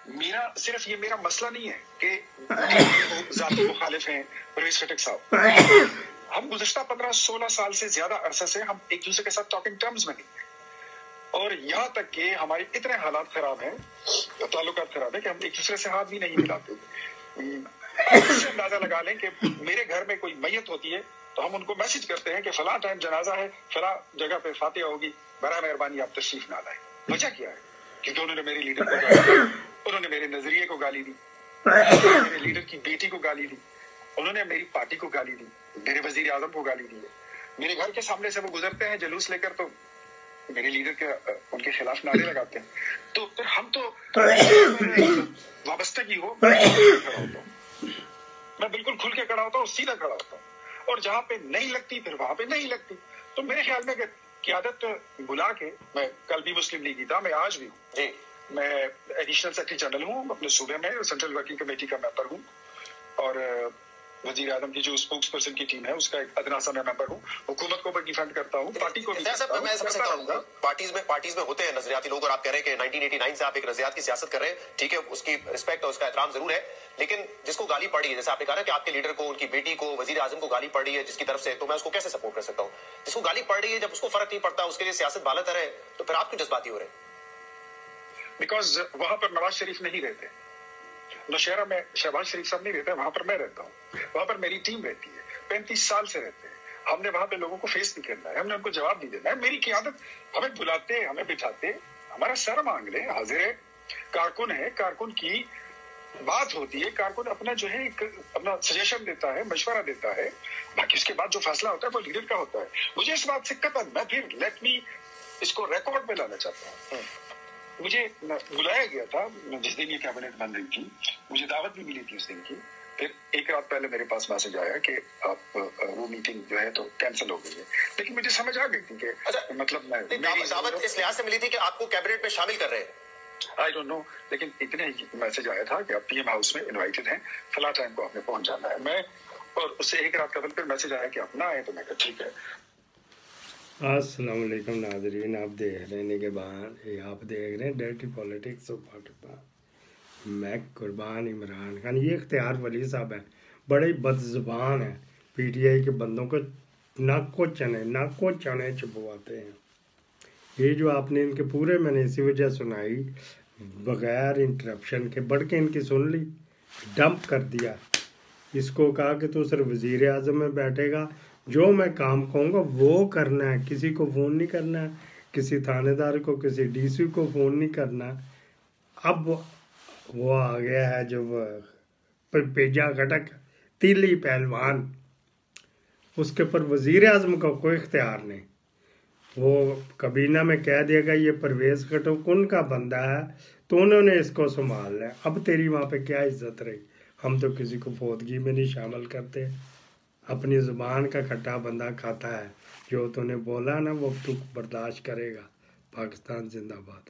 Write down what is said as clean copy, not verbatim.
मेरा सिर्फ ये मेरा मसला नहीं है कि ज़ाती मुखालिफ हैं परवेज खटक साहब, हम गुज़श्ता 15-16 साल से ज्यादा अरसे से हम एक दूसरे के साथ टॉकिंग टर्म्स में नहीं हैं, और यहाँ तक कि हमारे इतने हालात खराब हैं, ताल्लुकात खराब है कि हम एक दूसरे से हाथ भी नहीं मिलाते। इससे अंदाजा लगा लें कि मेरे घर में कोई मैयत होती है तो हम उनको मैसेज करते हैं कि फला टाइम जनाजा है, फला जगह पे फातिहा होगी, बराए मेहरबानी आप तशरीफ ना लाएं। वजह क्या है? क्योंकि उन्होंने मेरे लीडर को गाली दी, उन्होंने मेरे नजरिए को गाली दी, मेरे लीडर की बेटी को गाली दी, उन्होंने मेरी पार्टी को गाली दी, मेरे वजीर आजम को गाली दी है। मेरे घर के सामने से वो गुजरते हैं जलूस लेकर तो मेरे लीडर के उनके खिलाफ नारे लगाते हैं। तो फिर हम तो वाबस्तगी हो, मैं बिल्कुल खुल के खड़ा होता हूँ, सीधा खड़ा होता हूँ, और जहाँ पे नहीं लगती फिर वहां पे नहीं लगती। तो मेरे ख्याल में क़यादत बुला के, मैं कल भी मुस्लिम लीग था, मैं आज भी हूँ जी, मैं एडिशनल सेक्रेटरी जनरल हूँ अपने सूबे में, सेंट्रल वर्किंग कमेटी का मेंबर हूँ, और वजीर आजम की जो स्पोक्स पर्सन की टीम है उसका एक अदना सा मैं मेंबर हूँ। हुकूमत को भी डिफेंड करता हूँ, पार्टी को भी करता हूँ। मैं समझ सकता हूँ पार्टीज में होते हैं नजरियाती लोग, और आप कह रहे हैं कि 1989 से आप एक नजरियात की सियासत कर रहे हैं, ठीक है, उसकी रिस्पेक्ट और उसका एहतराम जरूर है, लेकिन जिसको गाली पड़ी है, जैसे आपने कहा कि आपके लीडर को, उनकी बेटी को, वजीर आजम को गाली पड़ी है जिसकी तरफ से, तो मैं उसको कैसे सपोर्ट कर सकता हूँ? जिसको गाली पड़ रही है, जब उसको फर्क नहीं पड़ता, उसके लिए सियासत बाला तरह है, तो फिर आप क्यों जज्बाती हो रहे हैं? बिकॉज वहां पर नवाज शरीफ नहीं रहते, नौशहरा में शहबाज शरीफ साहब नहीं रहते, वहां पर मैं रहता हूँ, वहां पर मेरी टीम रहती है, 35 साल से रहते हैं। हमने वहां पे लोगों को फेस नहीं करना है, हमने उनको जवाब नहीं देना है। मेरी क़यादत, हमें बुलाते, हमें बिठाते, हमारा सर मांग ले, हाजिर है, कारकुन है, कारकुन की बात होती है, कारकुन अपना जो है अपना सजेशन देता है, मशवरा देता है, बाकी उसके बाद जो फैसला होता है वो लीडर का होता है। मुझे इस बात से कतन, मैं फिर लेट मी इसको रिकॉर्ड में लाना चाहता हूँ। मुझे बुलाया गया था जिस दिन ये कैबिनेट बन रही थी, मुझे दावत भी मिली थी उस दिन की, फिर एक रात पहले मेरे पास मैसेज आया कि आप वो मीटिंग जो है तो कैंसिल हो गई है, लेकिन मुझे समझ आ गई थी कि मतलब मैं दावत इस लिहाज से मिली थी कि आपको कैबिनेट में शामिल कर रहे हैं, आई डोंट नो, लेकिन इतने ही मैसेज आया था कि आप पीएम हाउस में इनवाइटेड हैं, फला टाइम को आपने पहुंच जाना है। मैं, और उससे एक रात कबल फिर मैसेज आया कि आप ना आए, तो मैं कहा ठीक है। अस्सलाम वालेकुम नाज़रीन, आप देख रहे हैं के बाद आप देख रहे हैं डर्टी पॉलिटिक्स ऑफ पाकिस्तान। मैं कुर्बान इमरान खान, ये इख्तियार वली साहब है, बड़े बदज़ुबान हैं, पीटीआई के बंदों को नाको चने चबवाते हैं। ये जो आपने इनके पूरे, मैंने इसी वजह सुनाई बगैर इंटरप्शन के, बढ़ के इनकी सुन ली, डंप कर दिया। इसको कहा कि तू सिर्फ वज़ीर आज़म में बैठेगा, जो मैं काम कहूँगा वो करना है, किसी को फ़ोन नहीं करना है, किसी थानेदार को, किसी डीसी को फ़ोन नहीं करना। अब वो आ गया है जो पेजा घटक तीली पहलवान, उसके ऊपर वज़ीर आज़म का कोई इख्तियार नहीं। वो कबीना में कह देगा ये परवेज़ खटक उनका बंदा है तो उन्होंने इसको संभाल लिया। अब तेरी वहाँ पे क्या इज्जत रही? हम तो किसी को फौतगी में नहीं शामिल करते, अपनी ज़ुबान का खट्टा बंदा खाता है, जो तूने बोला ना वो तू बर्दाश्त करेगा। पाकिस्तान जिंदाबाद।